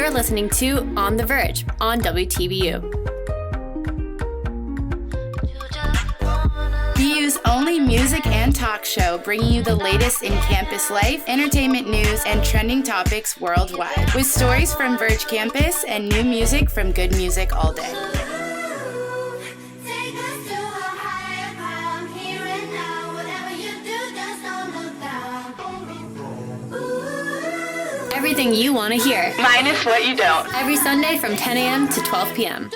You're listening to On the Verge on WTVU. BU's only music and talk show, bringing you the latest in campus life, entertainment news, and trending topics worldwide, with stories from Verge campus and new music from Good Music All Day. Everything you want to hear, minus what you don't. Every Sunday from 10 a.m. to 12 p.m.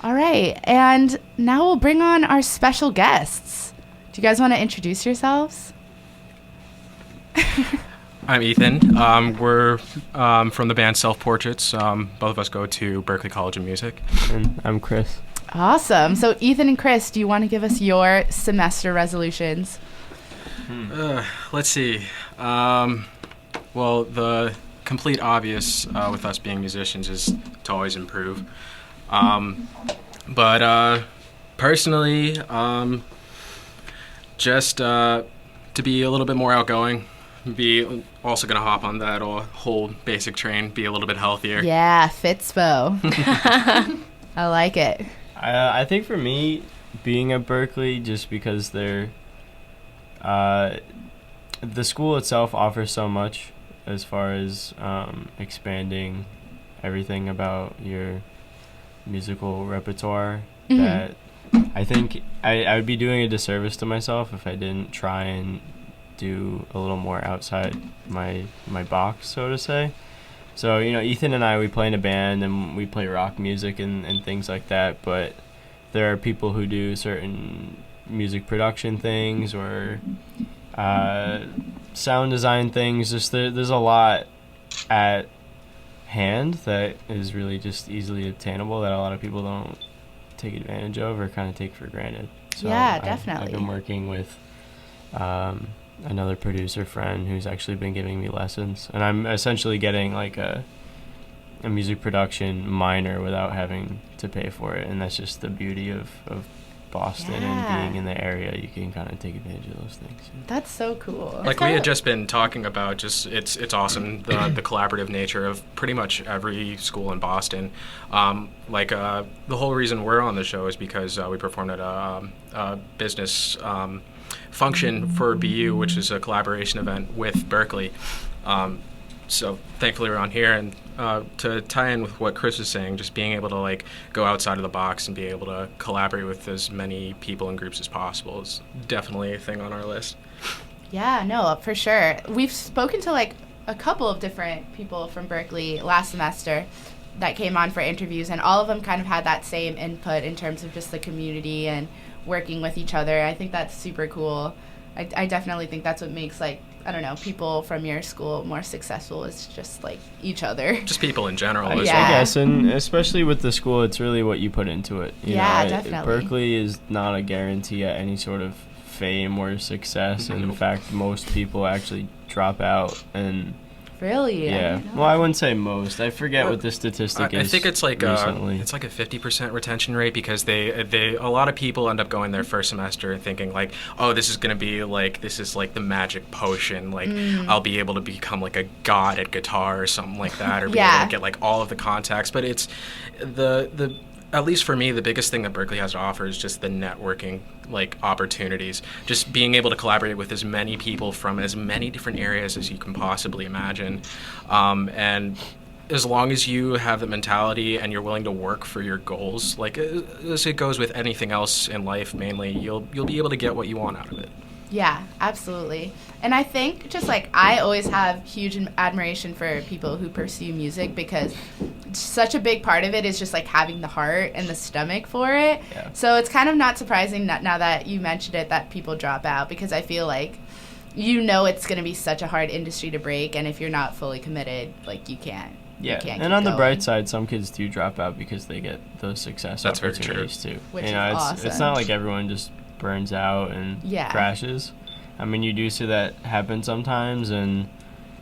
All right, and now we'll bring on our special guests. Do you guys want to introduce yourselves? I'm Ethan. We're from the band Self Portraits. Both of us go to Berklee College of Music. And I'm Chris. Awesome. So Ethan and Chris, do you want to give us your semester resolutions? Let's see. Well, the complete obvious with us being musicians is to always improve. But personally, just to be a little bit more outgoing, be also going to hop on that whole basic train, be a little bit healthier. Yeah, Fitspo. I like it. I think for me, being at Berklee, just because they're the school itself offers so much as far as expanding everything about your musical repertoire, that I think I would be doing a disservice to myself if I didn't try and do a little more outside my box, so to say. So, Ethan and I, we play in a band and we play rock music and things like that, but there are people who do certain music production things or sound design things. Just there's a lot at hand that is really just easily obtainable that a lot of people don't take advantage of or kind of take for granted. So yeah, definitely. I've been working with another producer friend who's actually been giving me lessons, and I'm essentially getting like a music production minor without having to pay for it, and that's just the beauty of Boston and being in the area. You can kind of take advantage of those things. That's so cool. Like we had just been talking about, just it's awesome, the collaborative nature of pretty much every school in Boston. The whole reason we're on the show is because we performed at a business function for BU, which is a collaboration event with Berklee. So thankfully we're on here, and to tie in with what Chris was saying, just being able to go outside of the box and be able to collaborate with as many people and groups as possible is definitely a thing on our list. Yeah, no, for sure. We've spoken to a couple of different people from Berklee last semester that came on for interviews, and all of them kind of had that same input in terms of just the community and working with each other. I think that's super cool. I definitely think that's what makes people from your school more successful, is just each other. Just people in general. I guess, and especially with the school, it's really what you put into it. Definitely. Berklee is not a guarantee at any sort of fame or success, and in fact, most people actually drop out. And really? Yeah. Well, I wouldn't say most. I forget what the statistic is. I think it's recently. It's a 50% retention rate, because they a lot of people end up going their first semester and thinking oh, this is gonna be this is the magic potion, I'll be able to become a god at guitar or something like that, or be able to get all of the contacts. But it's the at least for me, the biggest thing that Berklee has to offer is just the networking opportunities, just being able to collaborate with as many people from as many different areas as you can possibly imagine, and as long as you have the mentality and you're willing to work for your goals, as it goes with anything else in life, mainly you'll be able to get what you want out of it. Yeah, absolutely. And I think just I always have huge admiration for people who pursue music, because such a big part of it is just having the heart and the stomach for it. Yeah. So it's kind of not surprising that now that you mentioned it, that people drop out, because I feel it's going to be such a hard industry to break, and if you're not fully committed, you can't. Yeah, and on the bright side, some kids do drop out because they get those success opportunities too. Which is awesome. It's not like everyone just burns out and crashes. I mean, you do see that happen sometimes, and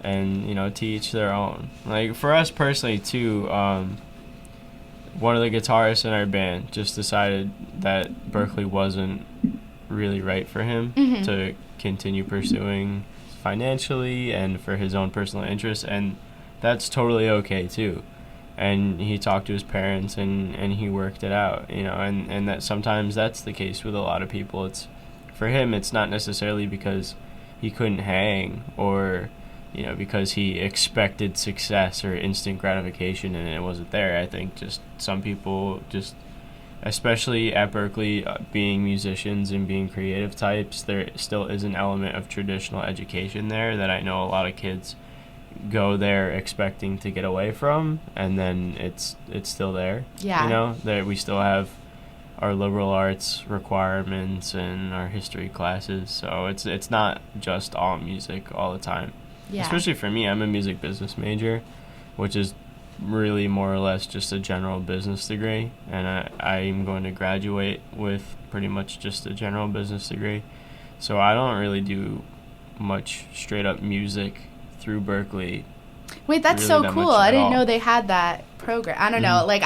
to each their own. For us personally too, one of the guitarists in our band just decided that Berklee wasn't really right for him to continue pursuing financially and for his own personal interests, and that's totally okay too. And he talked to his parents and he worked it out, you know, and that sometimes that's the case with a lot of people. It's for him, it's not necessarily because he couldn't hang or, you know, because he expected success or instant gratification and it wasn't there. I think just some people just, especially at Berklee, being musicians and being creative types, there still is an element of traditional education there that I know a lot of kids go there expecting to get away from, and then it's still there. Yeah. You know, that we still have our liberal arts requirements and our history classes, so it's not just all music all the time. Yeah. Especially for me, I'm a music business major, which is really more or less just a general business degree, and I'm going to graduate with pretty much just a general business degree. So I don't really do much straight up music through Berklee. Wait, that's really so that cool. much I at didn't all. know they had that program. I don't know. Like,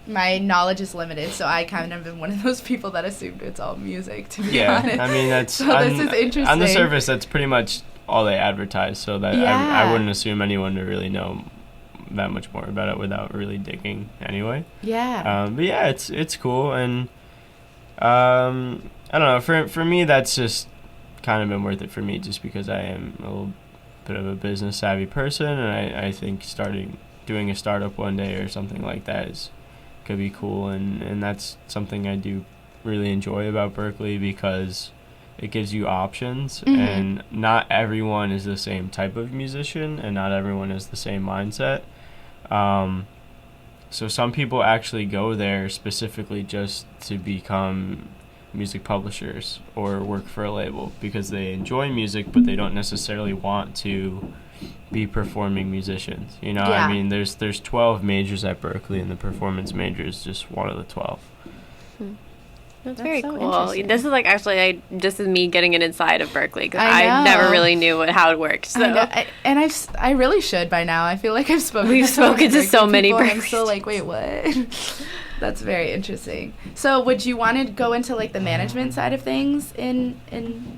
my knowledge is limited, so I kind of been one of those people that assumed it's all music, to be honest. Yeah, I mean, that's So this is interesting. on the surface, that's pretty much all they advertise, so that Yeah. I wouldn't assume anyone to really know that much more about it without really digging anyway. Yeah. But yeah, it's cool, and I don't know, for me, that's just kind of been worth it for me, just because I am a little bit of a business savvy person, and I think doing a startup one day or something like that could be cool, and that's something I do really enjoy about Berklee, because it gives you options, and not everyone is the same type of musician, and not everyone has the same mindset. So some people actually go there specifically just to become music publishers or work for a label because they enjoy music, but they don't necessarily want to be performing musicians. You know, Yeah. I mean, there's 12 majors at Berklee, and the performance major is just one of the 12. That's That's very so cool. interesting. This is like actually, this is me getting it inside of Berklee, because I I know. never really knew how it worked. So I know. I really should by now. I feel like I've spoken. We've to so spoken to Berklee so many people, and I'm Berklee still like, wait, what? That's very interesting. So, would you want to go into like the management side of things in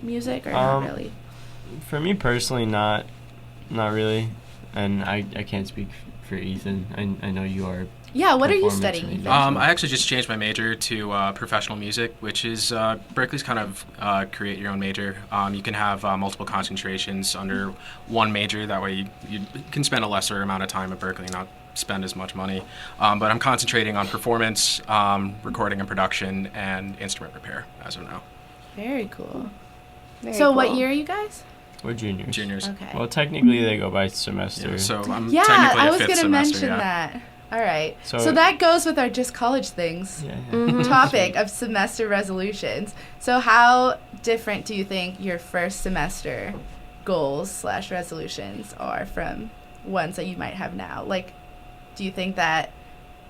music, or not really? For me personally, not really, and I can't speak for Ethan. I know you are. Yeah. What are you performance studying? major. Ethan? I actually just changed my major to professional music, which is Berklee's kind of create your own major. You can have multiple concentrations under one major. That way you can spend a lesser amount of time at Berklee and not spend as much money. But I'm concentrating on performance, recording and production, and instrument repair as of now. Very cool. Very So, what cool. year are you guys? We're juniors. Juniors. Okay. Well, technically they go by semester. Yeah, so I'm Yeah, technically I a was fifth gonna semester. mention Yeah. that. All right. So So- that goes with our just college things. Yeah. Topic of semester resolutions. So how different do you think your first semester goals / resolutions are from ones that you might have now? Like, do you think that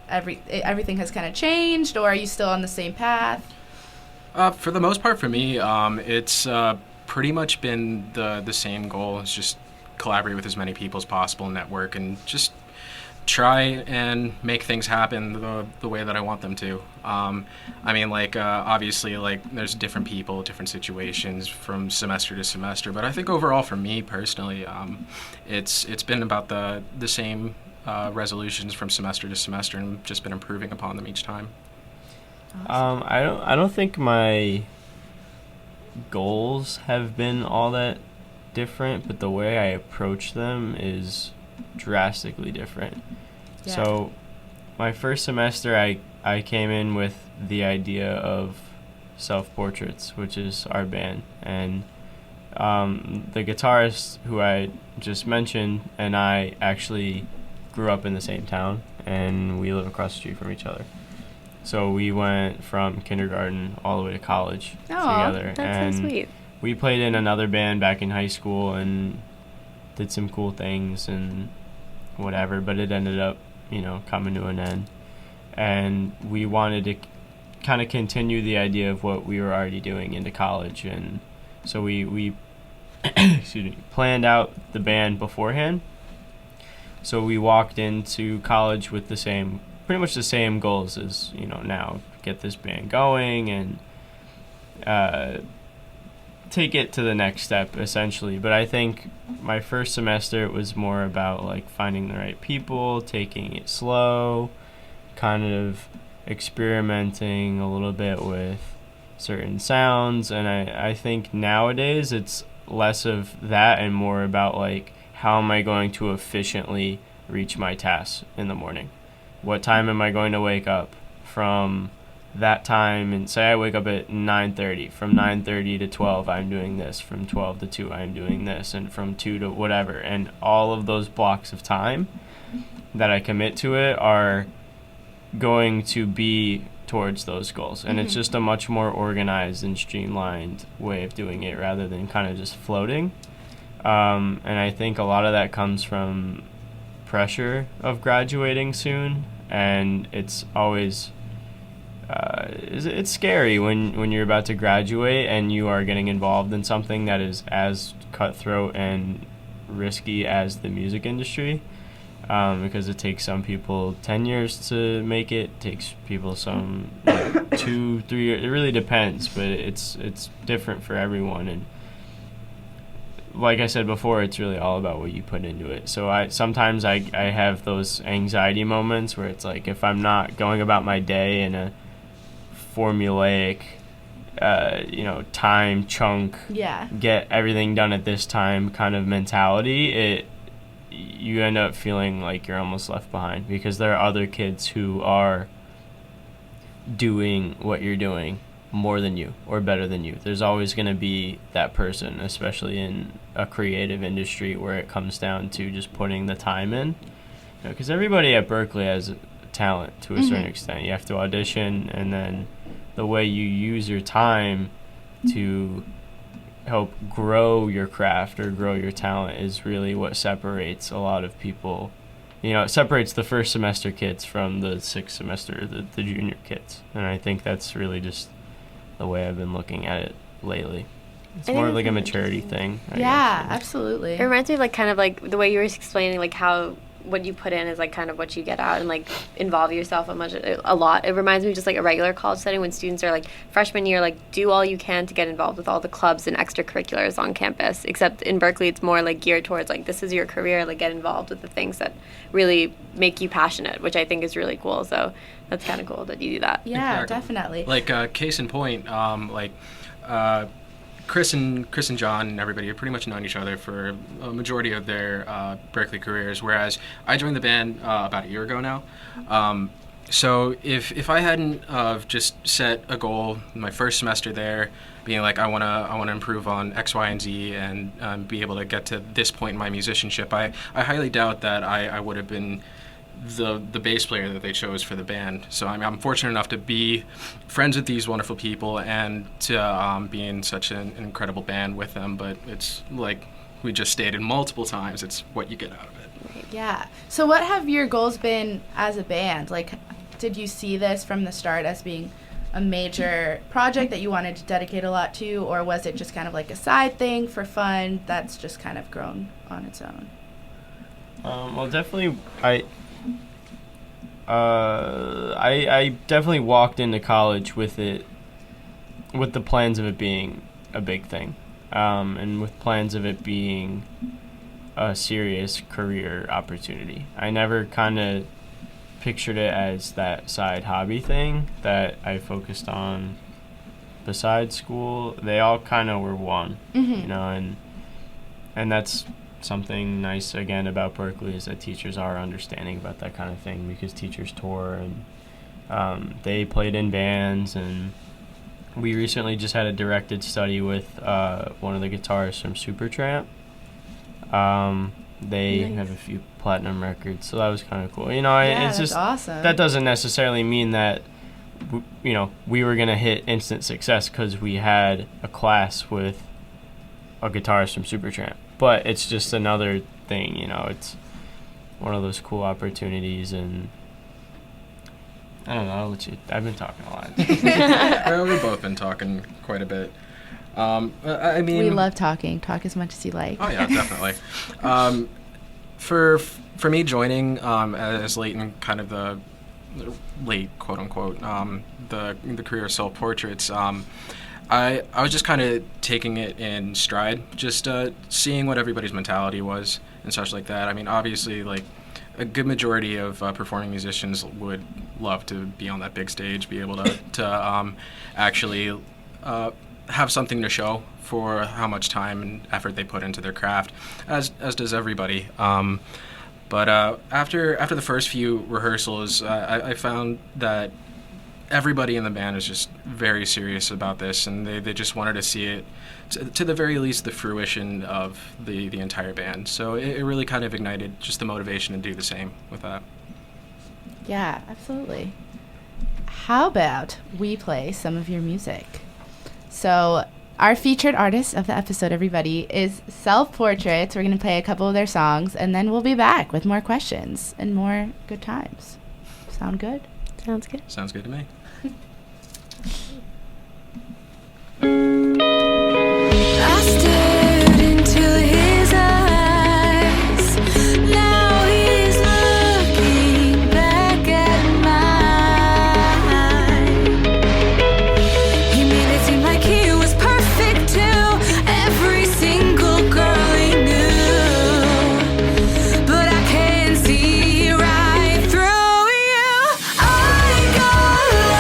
everything has kind of changed, or are you still on the same path? For the most part, for me, it's pretty much been the same goal. It's just collaborate with as many people as possible, network, and just try and make things happen the way that I want them to. I mean, like, obviously, like, there's different people, different situations from semester to semester, but I think overall for me personally, it's been about the same resolutions from semester to semester, and just been improving upon them each time. I don't think my goals have been all that different, but the way I approach them is drastically different. Yeah. So my first semester I came in with the idea of Self-Portraits, which is our band, and the guitarist who I just mentioned and I actually grew up in the same town, and we live across the street from each other. So we went from kindergarten all the way to college together. That's and so sweet. we played in another band back in high school and did some cool things and whatever, but it ended up, coming to an end. And we wanted to kind of continue the idea of what we were already doing into college, and so we excuse me, planned out the band beforehand. So we walked into college with pretty much the same goals as, now, get this band going and take it to the next step, essentially. But I think my first semester, it was more about like finding the right people, taking it slow, kind of experimenting a little bit with certain sounds. And I think nowadays it's less of that and more about like, how am I going to efficiently reach my tasks in the morning? What time am I going to wake up? From that time, and say I wake up at 9:30. From 9:30 to 12, I'm doing this. From 12 to 2, I'm doing this. And from 2 to whatever. And all of those blocks of time that I commit to it are going to be towards those goals. And it's just a much more organized and streamlined way of doing it rather than kind of just floating. And I think a lot of that comes from pressure of graduating soon. And it's always... it's scary when you're about to graduate and you are getting involved in something that is as cutthroat and risky as the music industry, because it takes some people 10 years to make it, takes people some 2, 3 years. It really depends, but it's different for everyone. And like I said before, it's really all about what you put into it. So sometimes I have those anxiety moments where it's like, if I'm not going about my day in a formulaic time chunk, get everything done at this time kind of mentality, you end up feeling like you're almost left behind, because there are other kids who are doing what you're doing more than you or better than you. There's always going to be that person, especially in a creative industry where it comes down to just putting the time in, because everybody at Berklee has talent to a certain extent. You have to audition, and then the way you use your time to help grow your craft or grow your talent is really what separates a lot of people. It separates the first semester kids from the sixth semester, the junior kids. And I think that's really just the way I've been looking at it lately. It's more of like a maturity thing. I guess. Absolutely. It reminds me of like kind of like the way you were explaining like how what you put in is like kind of what you get out, and like involve yourself a lot. It reminds me of just like a regular college setting when students are like freshman year, like do all you can to get involved with all the clubs and extracurriculars on campus, except in Berklee it's more like geared towards like, this is your career, like get involved with the things that really make you passionate, which I think is really cool. So that's kind of cool that you do that. Yeah, Exactly. definitely. Like case in point, Chris and John and everybody have pretty much known each other for a majority of their Berklee careers, whereas I joined the band about a year ago now. So if I hadn't just set a goal in my first semester there, being like I want to improve on X, Y, and Z, and be able to get to this point in my musicianship, I highly doubt that I would have been the bass player that they chose for the band. So I'm fortunate enough to be friends with these wonderful people and to be in such an incredible band with them. But it's like we just stated multiple times, it's what you get out of it. Yeah. So what have your goals been as a band? Like, did you see this from the start as being a major project that you wanted to dedicate a lot to, or was it just kind of like a side thing for fun that's just kind of grown on its own? Well, definitely, I definitely walked into college with the plans of it being a big thing, and with plans of it being a serious career opportunity. I never kind of pictured it as that side hobby thing that I focused on besides school. They all kind of were one, and that's something nice again about Berklee, is that teachers are understanding about that kind of thing, because teachers tour and they played in bands, and we recently just had a directed study with one of the guitarists from Supertramp. They have a few platinum records, so that was kind of cool. It's just awesome. That doesn't necessarily mean that we were gonna hit instant success because we had a class with a guitarist from Supertramp. But it's just another thing, it's one of those cool opportunities, and I don't know, I've been talking a lot. Well, we've both been talking quite a bit. I mean, we love talking. Talk as much as you like. Oh yeah, definitely. For me joining as late in kind of the late quote unquote the career of self portraits, I was just kind of taking it in stride, just seeing what everybody's mentality was and such like that. I mean, obviously, like, a good majority of performing musicians would love to be on that big stage, be able to actually have something to show for how much time and effort they put into their craft, as does everybody. But after the first few rehearsals, I found that everybody in the band is just very serious about this, and they just wanted to see it, to the very least, the fruition of the entire band. So it really kind of ignited just the motivation to do the same with that. Yeah, absolutely. How about we play some of your music? So our featured artist of the episode, everybody, is Self Portraits. We're going to play a couple of their songs, and then we'll be back with more questions and more good times. Sound good? Sounds good. Sounds good to me. I stared into his eyes. Now he's looking back at mine. He made it seem like he was perfect to every single girl he knew. But I can see right through you. I got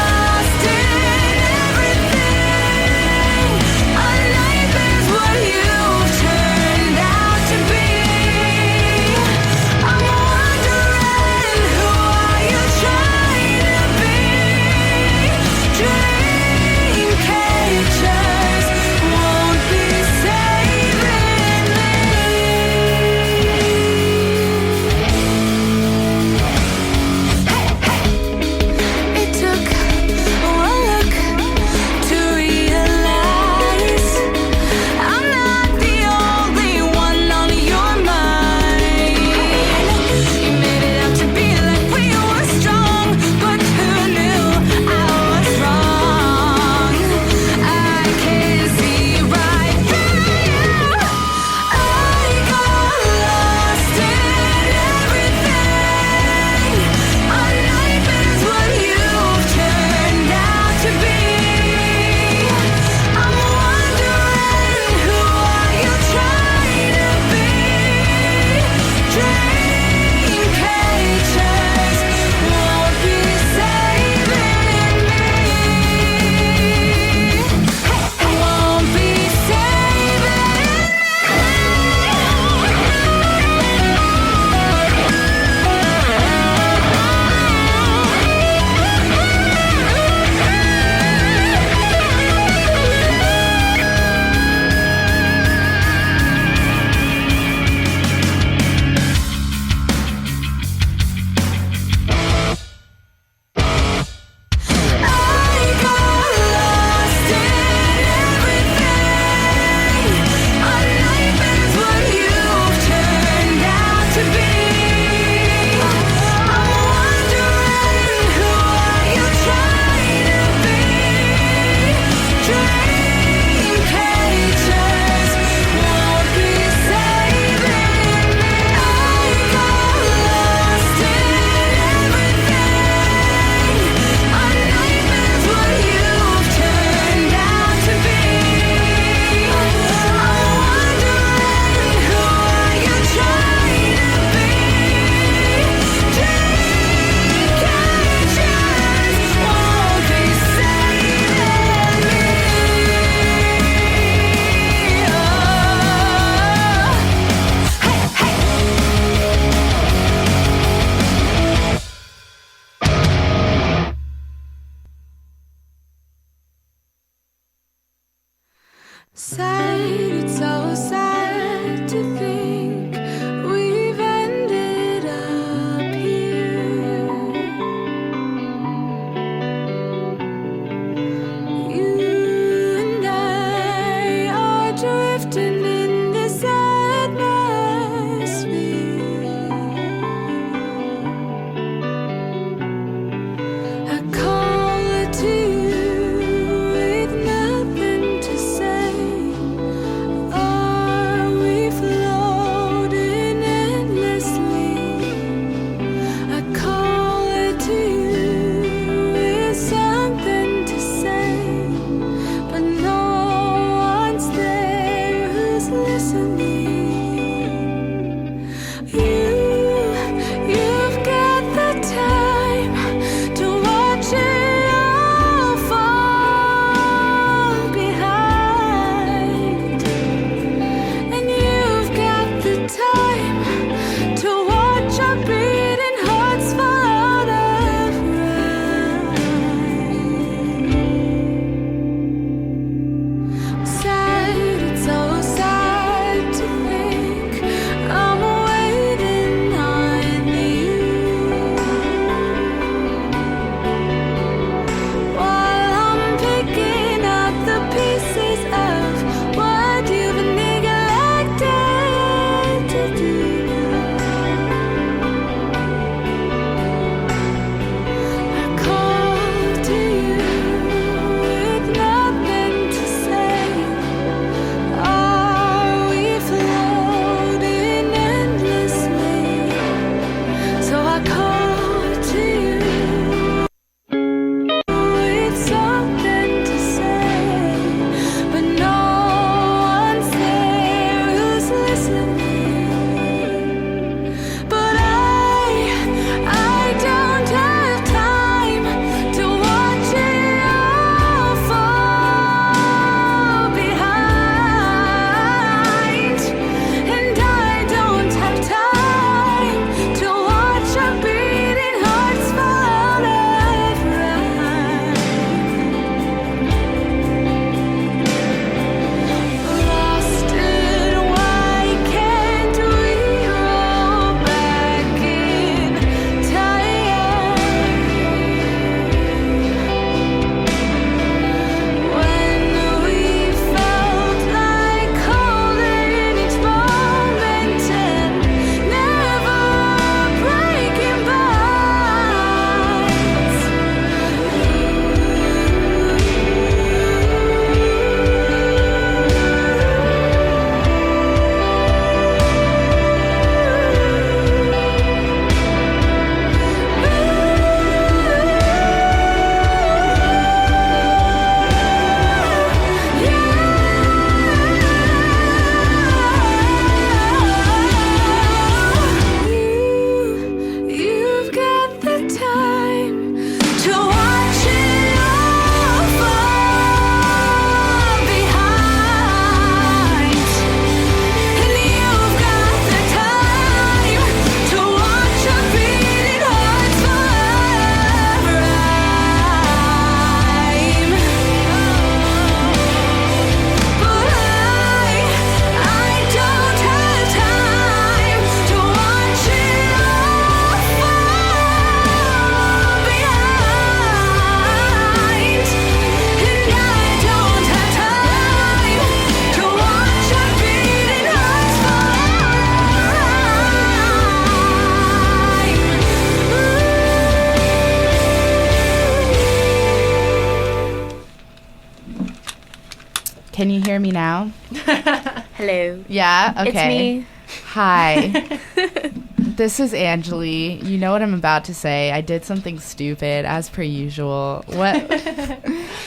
Can you hear me now? Hello. Yeah? Okay. It's me. Hi. This is Angeli. You know what I'm about to say. I did something stupid, as per usual. What?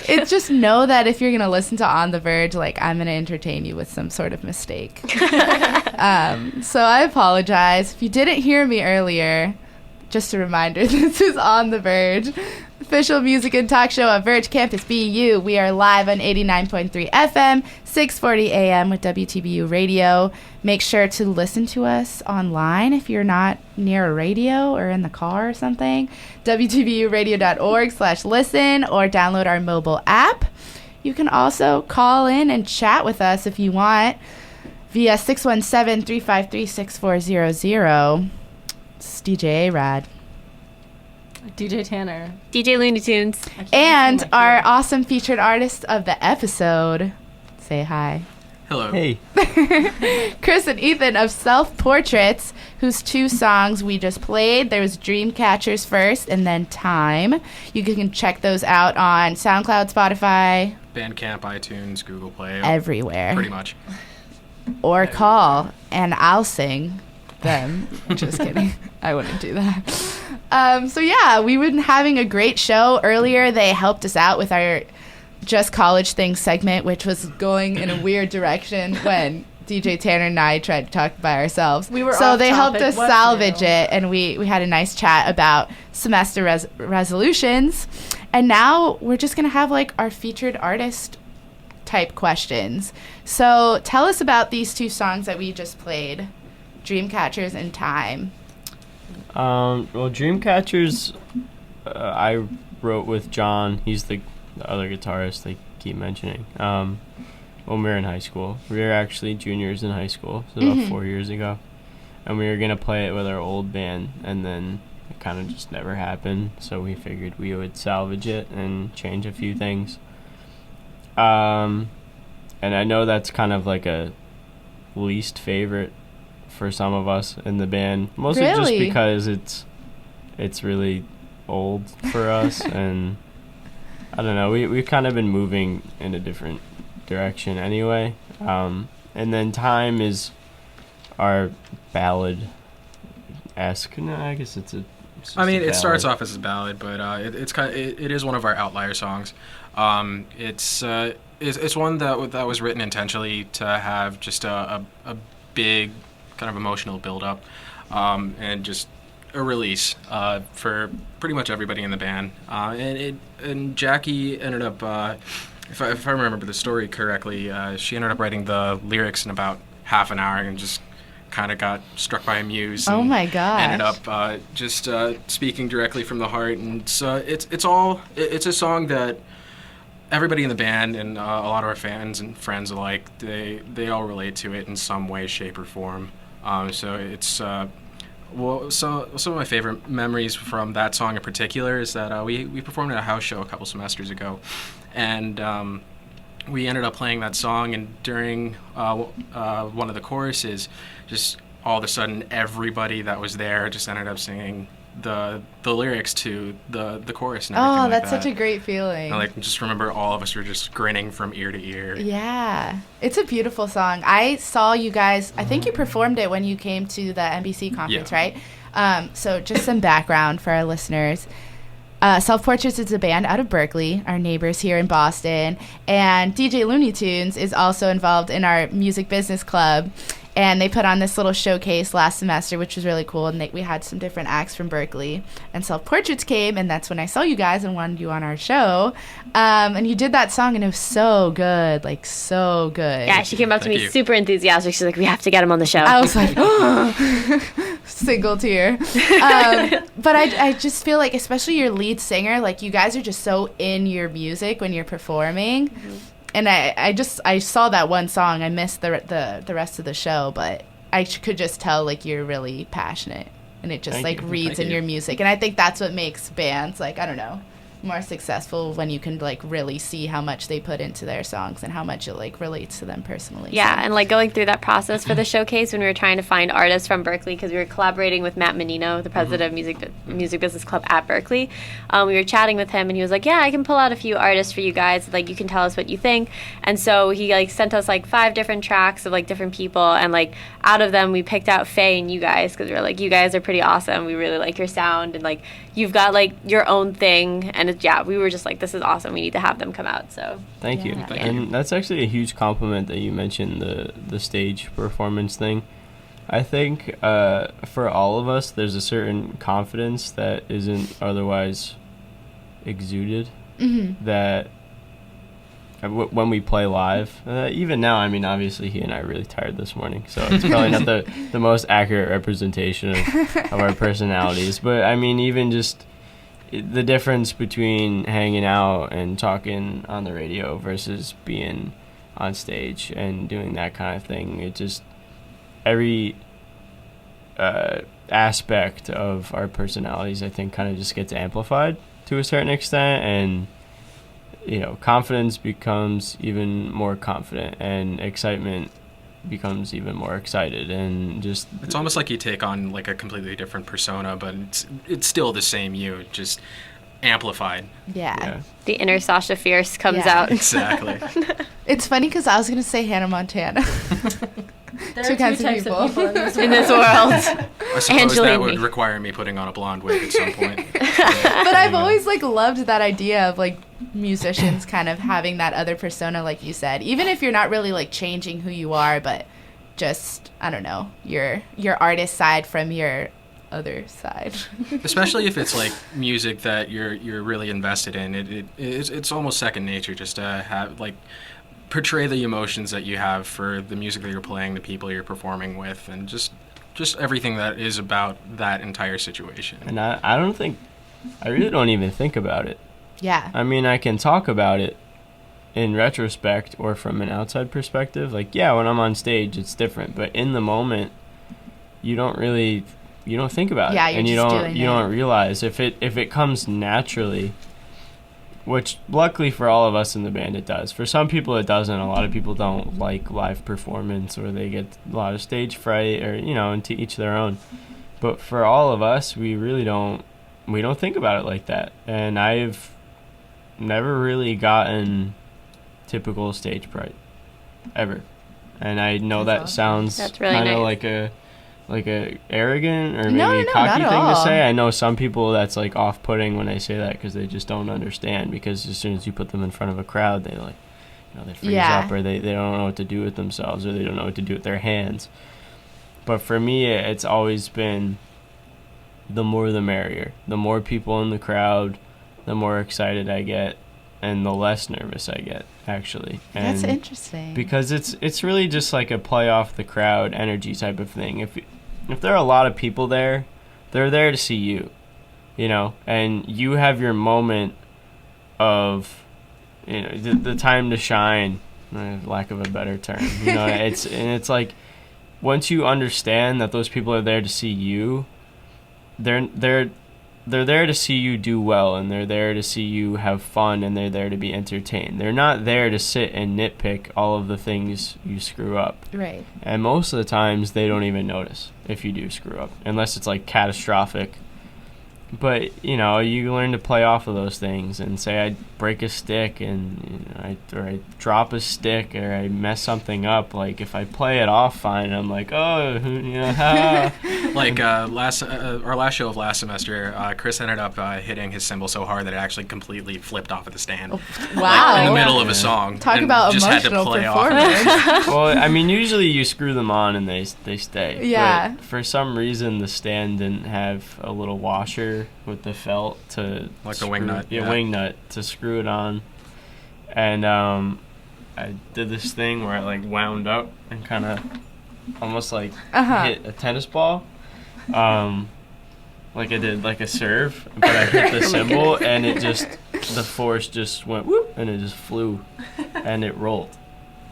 It's just know that if you're going to listen to On the Verge, like, I'm going to entertain you with some sort of mistake. So I apologize. If you didn't hear me earlier, just a reminder, this is On the Verge, official music and talk show at Verge Campus BU. We are live on 89.3 FM, 640 AM with WTBU Radio. Make sure to listen to us online if you're not near a radio or in the car or something. WTBUradio.org/listen or download our mobile app. You can also call in and chat with us if you want via 617-353-6400. It's DJ A-Rad. DJ Tanner. DJ Looney Tunes. And our awesome featured artist of the episode. Say hi. Hello. Hey. Chris and Ethan of Self Portraits, whose 2 songs we just played. There was Dreamcatchers first and then Time. You can check those out on SoundCloud, Spotify. Bandcamp, iTunes, Google Play. Everywhere. Pretty much. Or call and I'll sing them. Just kidding. I wouldn't do that. So yeah, we've been having a great show. Earlier, they helped us out with our Just College Things segment, which was going in a weird direction when DJ Tanner and I tried to talk by ourselves. We were so off they helped topic. us What salvage new? it, and we had a nice chat about semester resolutions. And now we're just going to have like our featured artist type questions. So tell us about these 2 songs that we just played, Dreamcatchers and Time. Well, Dreamcatchers, I wrote with John. He's the other guitarist they keep mentioning. When we were in high school. We were actually juniors in high school, so about 4 years ago. And we were going to play it with our old band, and then it kind of just never happened, so we figured we would salvage it and change a few things. And I know that's kind of like a least favorite for some of us in the band, mostly just Really? because it's really old for us, and I don't know, we've kind of been moving in a different direction anyway. And then Time is our ballad-esque. No, I guess it's just I mean, a it starts ballad. off as a ballad, but it is one of our outlier songs. It's one that was written intentionally to have just a big kind of emotional build-up, and just a release for pretty much everybody in the band. And Jackie ended up, if I remember the story correctly, she ended up writing the lyrics in about half an hour and just kind of got struck by a muse. Oh and my gosh. Ended up just speaking directly from the heart, and so it's a song that everybody in the band and a lot of our fans and friends alike, they all relate to it in some way, shape, or form. So it's some of my favorite memories from that song in particular is that we performed at a house show a couple semesters ago, and we ended up playing that song, and during one of the choruses, just all of a sudden everybody that was there just ended up singing the lyrics to the chorus and everything Oh, like that's that. such a great feeling. And just remember all of us were just grinning from ear to ear. Yeah, it's a beautiful song. I saw you guys, I think you performed it when you came to the NBC conference, Yeah. right? So just some background for our listeners. Self Portraits is a band out of Berklee, our neighbors here in Boston. And DJ Looney Tunes is also involved in our music business club. And they put on this little showcase last semester, which was really cool. And we had some different acts from Berklee. And Self Portraits came, and that's when I saw you guys and wanted you on our show. And you did that song, and it was so good. Like, so good. Yeah, she came up to Thank me you. super enthusiastic. She's like, we have to get him on the show. I was like, oh, single tear. But I just feel like, especially your lead singer, like, you guys are just so in your music when you're performing. And I saw that one song. I missed the rest of the show, but I could just tell, like, you're really passionate. And it just, Thank you. reads Thank in you. your music. And I think that's what makes bands, like, I don't know, more successful when you can like really see how much they put into their songs and how much it like relates to them personally. Yeah, So- and like going through that process for the showcase when we were trying to find artists from Berklee, because we were collaborating with Matt Menino, the president of Music Business Club at Berklee. We were chatting with him, and he was like, "Yeah, I can pull out a few artists for you guys. Like, you can tell us what you think." And so he like sent us like 5 different tracks of like different people, and like out of them we picked out Faye and you guys, because we were like, "You guys are pretty awesome. We really like your sound, and like you've got like your own thing." And we were just like, "This is awesome. We need to have them come out." So Thank you. Yeah. And that's actually a huge compliment that you mentioned the stage performance thing. I think for all of us, there's a certain confidence that isn't otherwise exuded that when we play live, even now, I mean, obviously he and I are really tired this morning, so it's probably not the most accurate representation of our personalities. But I mean, even just the difference between hanging out and talking on the radio versus being on stage and doing that kind of thing, it just, every aspect of our personalities, I think, kind of just gets amplified to a certain extent, and you know, confidence becomes even more confident, and excitement becomes even more excited, and just It's almost like you take on like a completely different persona, but it's still the same you, just amplified. Yeah. the inner Sasha Fierce comes Yeah. out. Exactly. It's funny because I was going to say Hannah Montana. There Two are kinds two of types people. of people in this in world. this world. I suppose Angela that and would me. require me putting on a blonde wig at some point. But I've always like loved that idea of like musicians kind of having that other persona, like you said, even if you're not really like changing who you are, but just, I don't know, your artist side from your other side. Especially if it's like music that you're really invested in. It's almost second nature just to have like portray the emotions that you have for the music that you're playing, the people you're performing with, and just everything that is about that entire situation. And I really don't even think about it. Yeah. I mean, I can talk about it in retrospect or from an outside perspective. Like, yeah, when I'm on stage, it's different. But in the moment, you don't think about Yeah, it. you're And you just don't doing you it. don't realize if it comes naturally, which luckily for all of us in the band it does. For some people it doesn't. A lot of people don't like live performance, or they get a lot of stage fright, or and to each their own. But for all of us, we don't think about it like that. And I've never really gotten typical stage fright ever. And I know That's that awesome. sounds That's really kind of nice. like a arrogant or No, maybe no, cocky not at thing to all. say. I know some people that's like off-putting when I say that, because they just don't understand, because as soon as you put them in front of a crowd, they like they freeze Yeah. up, or they don't know what to do with themselves, or they don't know what to do with their hands. But for me, it's always been the more the merrier. The more people in the crowd, the more excited I get, and the less nervous I get, actually. And That's interesting. because it's really just like a play off the crowd energy type of thing. If there are a lot of people there, they're there to see you, and you have your moment of, the time to shine, lack of a better term. It's like, once you understand that those people are there to see you, they're there to see you do well, and they're there to see you have fun, and they're there to be entertained. They're not there to sit and nitpick all of the things you screw up. Right. And most of the times, they don't even notice if you do screw up, unless it's like catastrophic. But, you learn to play off of those things and say I break a stick, and or I drop a stick, or I mess something up. Like, if I play it off fine, I'm like, oh, ha. Like our last show of last semester, Chris ended up hitting his cymbal so hard that it actually completely flipped off of the stand. Wow. Like, in the middle of a song. Talk and about just had to emotional play off of performance. it. Well, I mean, usually you screw them on and they stay. Yeah. But for some reason, the stand didn't have a little washer with the felt to Like a wing nut, Yeah, yeah. wing nut to screw it on. And I did this thing where I like wound up and kind of almost like hit a tennis ball. Like I did like a serve, but I hit the cymbal, and the force just went whoop, and it just flew, and it rolled.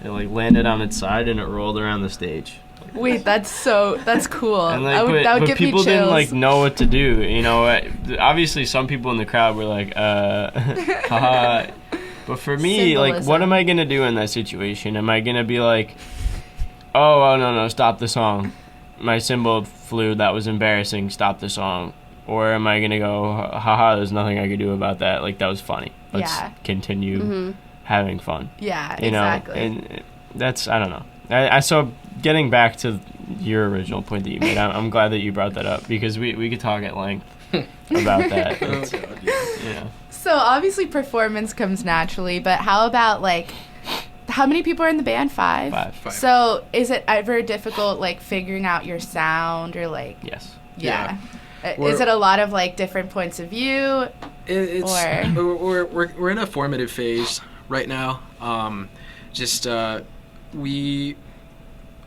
It like landed on its side, and it rolled around the stage. Wait, that's cool. And like, that would but give people me chills. didn't like know what to do. You know, obviously some people in the crowd were like, haha. But for me, like, what Symbolism. am I gonna do in that situation? Am I gonna be like, oh no, stop the song. My cymbal flew. That was embarrassing. Stop the song. Or am I gonna go, haha? There's nothing I could do about that. Like, that was funny. Let's continue having fun. Yeah, You exactly. know, and that's, I don't know. So getting back to your original point that you made, I'm glad that you brought that up because we could talk at length about that. It's, So obviously performance comes naturally, but how about like, how many people are in the band? 5? 5. So is it ever difficult like figuring out your sound or like? Yes. Yeah. Is it a lot of like different points of view? We're in a formative phase right now. We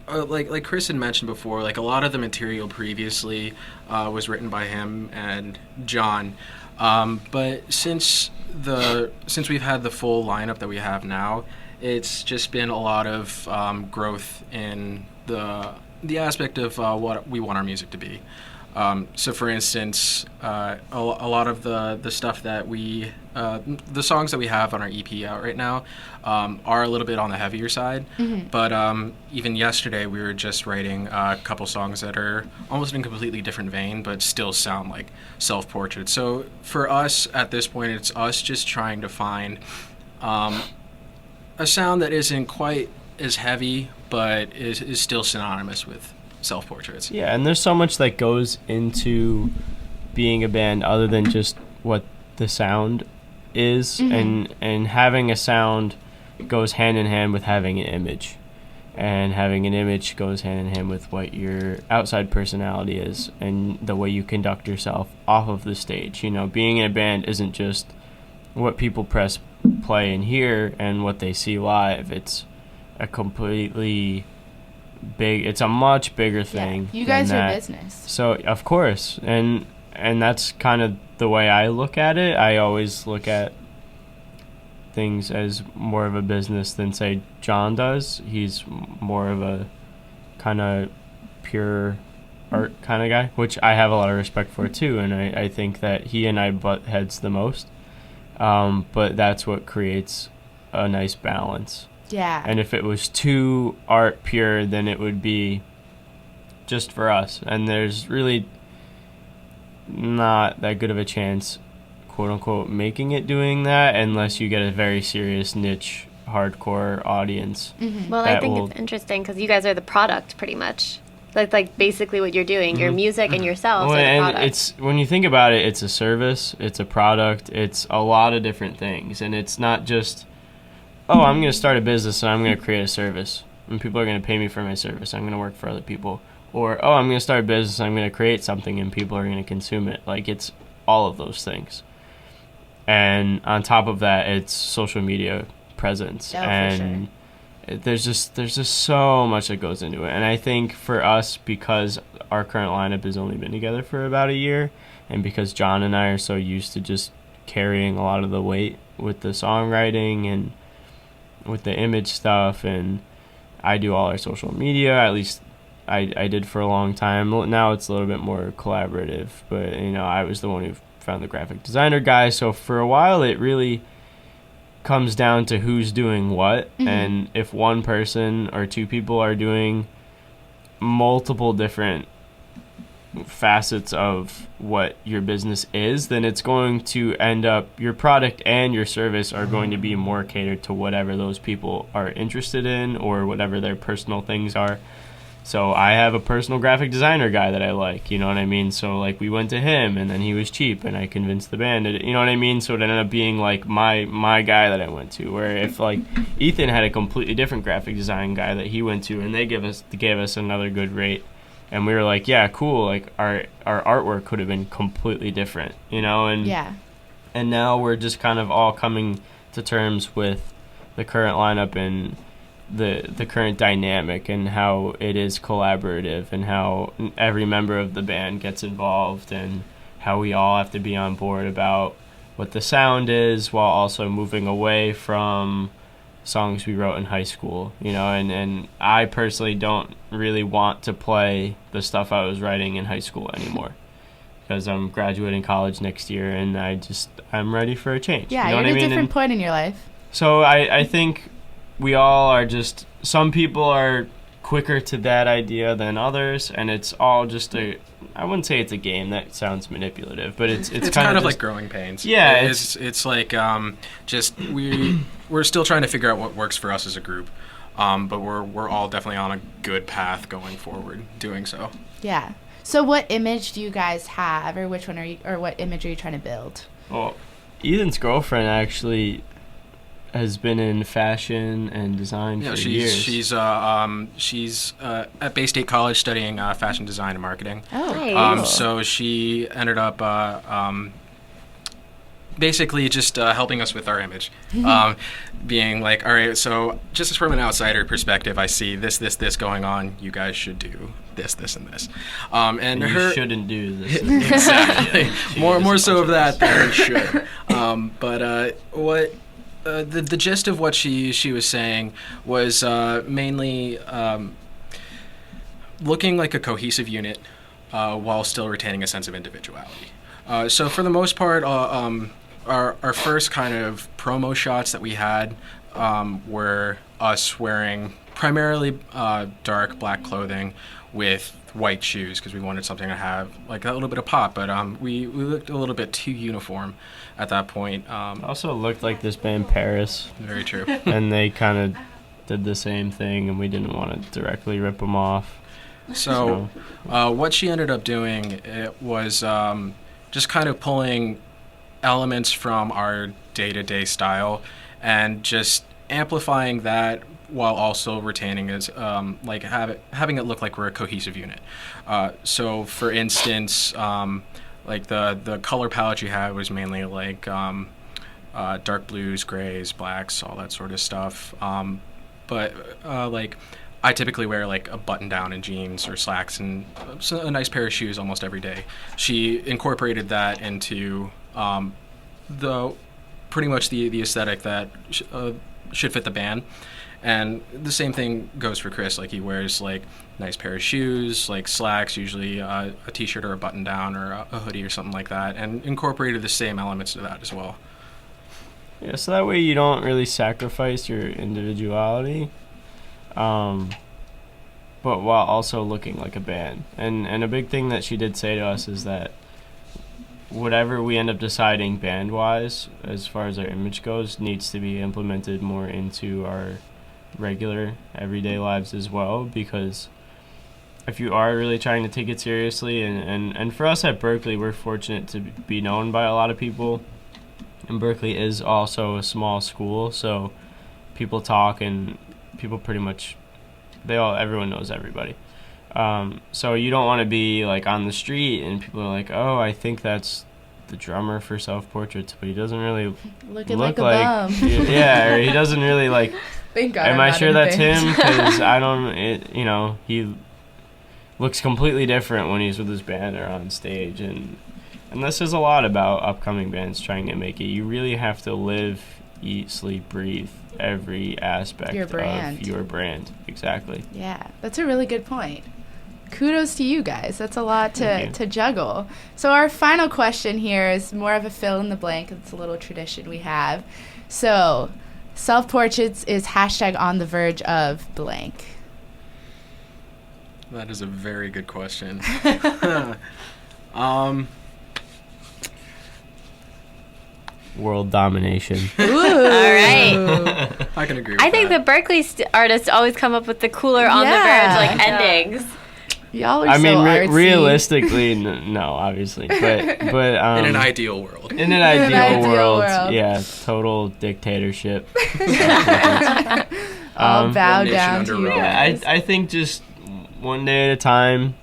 like Chris had mentioned before, like a lot of the material previously was written by him and John, but since we've had the full lineup that we have now, it's just been a lot of growth in the aspect of what we want our music to be. So for instance, a lot of the stuff that the songs that we have on our EP out right now are a little bit on the heavier side. But even yesterday we were just writing a couple songs that are almost in a completely different vein, but still sound like self-portraits. So for us at this point, it's us just trying to find a sound that isn't quite as heavy, but is still synonymous with self-portraits. Yeah, and there's so much that goes into being a band other than just what the sound is, and having a sound goes hand in hand with having an image, and having an image goes hand in hand with what your outside personality is and the way you conduct yourself off of the stage. You know, being in a band isn't just what people press play and hear and what they see live. It's a completely it's a much bigger thing. You guys than are that. business. So of course, and that's kind of the way I look at it. I always look at things as more of a business than say John does. He's more of a kind of pure art kind of guy, which I have a lot of respect for too, and I think that he and I butt heads the most. But that's what creates a nice balance. Yeah. And if it was too art pure, then it would be just for us. And there's really not that good of a chance, quote unquote, making it doing that unless you get a very serious niche hardcore audience. Well, I think it's interesting because you guys are the product pretty much. Like basically what you're doing, your music and yourselves are the and product. it's, when you think about it, it's a service, it's a product, it's a lot of different things. And it's not just, oh, I'm going to start a business and I'm going to create a service and people are going to pay me for my service. I'm going to work for other people. Or, oh, I'm going to start a business and I'm going to create something and people are going to consume it. Like, it's all of those things. And on top of that, it's social media presence. Oh, and there's just so much that goes into it. And I think for us, because our current lineup has only been together for about a year, and because John and I are so used to just carrying a lot of the weight with the songwriting and with the image stuff, and I do all our social media, at least I did for a long time. Now it's a little bit more collaborative, but I was the one who found the graphic designer guy, so for a while it really comes down to who's doing what. And if one person or two people are doing multiple different facets of what your business is, then it's going to end up, your product and your service are going to be more catered to whatever those people are interested in or whatever their personal things are. So I have a personal graphic designer guy that I like, you know what I mean? So like we went to him and then he was cheap and I convinced the band, you know what I mean? So it ended up being like my guy that I went to, where if like Ethan had a completely different graphic design guy that he went to and they gave us another good rate. And we were like, yeah, cool. Like our artwork could have been completely different, and and now we're just kind of all coming to terms with the current lineup and the current dynamic and how it is collaborative and how every member of the band gets involved and how we all have to be on board about what the sound is while also moving away from songs we wrote in high school, and I personally don't really want to play the stuff I was writing in high school anymore because I'm graduating college next year and I'm ready for a change. Yeah, you know you're what at I a mean? different point in your life. So I think we all are just, some people are quicker to that idea than others, and it's all just I wouldn't say it's a game, that sounds manipulative, but it's kind of just, like growing pains. Yeah, it's like just we're still trying to figure out what works for us as a group, but we're all definitely on a good path going forward doing so. Yeah. So what image do you guys have, or what image are you trying to build? Well, Ethan's girlfriend actually has been in fashion and design for years. She's at Bay State College studying fashion design and marketing. Oh, Nice. So she ended up basically just helping us with our image, being like, all right, so just from an outsider perspective, I see this going on. You guys should do this, and this. And you her shouldn't do this. exactly more so of that than you should. But what. The gist of what she was saying was mainly looking like a cohesive unit while still retaining a sense of individuality. So for the most part, our first kind of promo shots that we had were us wearing primarily dark black clothing with white shoes because we wanted something to have like a little bit of pop, but we looked a little bit too uniform at that point. Also looked like this band Paris. Very true. And they kind of did the same thing, and we didn't want to directly rip them off. So what she ended up doing was just kind of pulling elements from our day-to-day style and just amplifying that while also retaining as having it look like we're a cohesive unit. So for instance, like the color palette you had was mainly like dark blues, grays, blacks, all that sort of stuff. But like I typically wear like a button down and jeans or slacks and a nice pair of shoes almost every day. She incorporated that into pretty much the aesthetic that should fit the band. And the same thing goes for Chris. Like he wears like nice pair of shoes, like slacks, usually a t-shirt or a button down or a hoodie or something like that, and incorporated the same elements to that as well. Yeah, so that way you don't really sacrifice your individuality, but while also looking like a band. And a big thing that she did say to us is that whatever we end up deciding band-wise, as far as our image goes, needs to be implemented more into our regular everyday lives as well, because if you are really trying to take it seriously, and for us at Berklee, we're fortunate to be known by a lot of people, and Berklee is also a small school, so people talk and people pretty much everyone knows everybody. So you don't want to be like on the street and people are like, oh, I think that's the drummer for Self Portraits, but he doesn't really look like a bum. Yeah, or he doesn't really like. Thank God. Am I sure that's him? Because I don't. He looks completely different when he's with his band or on stage, and this is a lot about upcoming bands trying to make it. You really have to live, eat, sleep, breathe every aspect of your brand. Exactly. Yeah, that's a really good point. Kudos to you guys. That's a lot to juggle. So our final question here is more of a fill in the blank. It's a little tradition we have. So Self Portraits is #on the verge of blank. That is a very good question. World domination. Ooh. All right. I can agree with I think that. the Berklee artists always come up with the cooler On the Verge like endings. Y'all are I mean, artsy. realistically, no, obviously, but in an ideal world. In an ideal world, yeah, total dictatorship. I'll bow One nation down under to you Rome. guys. I think just one day at a time,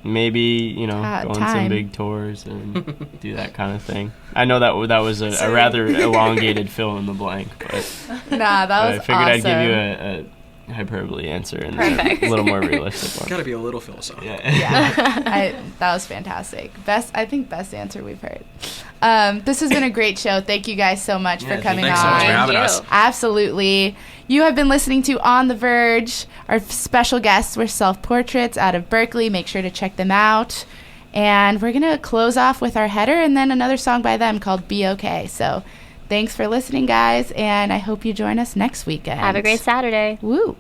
maybe, go on some big tours and do that kind of thing. I know that was a rather elongated fill in the blank, but Nah, that was I figured I'd give you awesome. a hyperbole answer and then a little more realistic one. Gotta be a little philosophical. Yeah, that was fantastic. I think best answer we've heard. This has been a great show. Thank you guys so much for coming Thanks on. so much for having you. us. Absolutely. You have been listening to On the Verge. Our special guests were Self-Portraits out of Berklee. Make sure to check them out. And we're going to close off with our header and then another song by them called Be Okay. So thanks for listening, guys, and I hope you join us next weekend. Have a great Saturday. Woo.